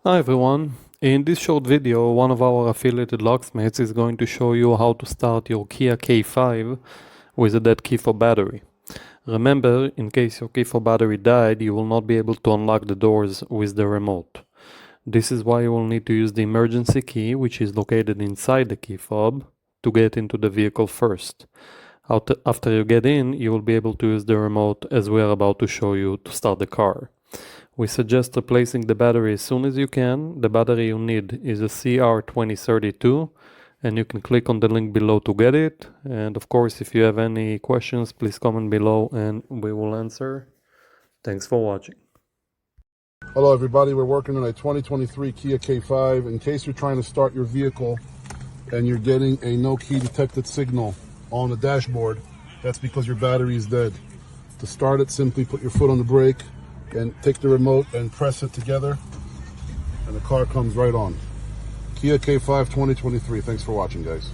Hi everyone. In this short video, one of our affiliated locksmiths is going to show you how to start your Kia K5 with a Dead Key Fob Battery. Remember, in case your key fob battery died, you will not be able to unlock the doors with the remote. This is why you will need to use the emergency key, which is located inside the key fob, to get into the vehicle first. After you get in, you will be able to use the remote as we are about to show you to start the car. We suggest replacing the battery as soon as you can. The battery you need is a CR2032, and you can click on the link below to get it. And of course, if you have any questions, please comment below and we will answer. Thanks for watching. Hello everybody, we're working on a 2023 Kia K5. In case you're trying to start your vehicle and you're getting a no key detected signal on the dashboard, that's because your battery is dead. To start it, simply put your foot on the brake and take the remote and press it together and the car comes right on. Kia K5 2023. Thanks for watching, guys.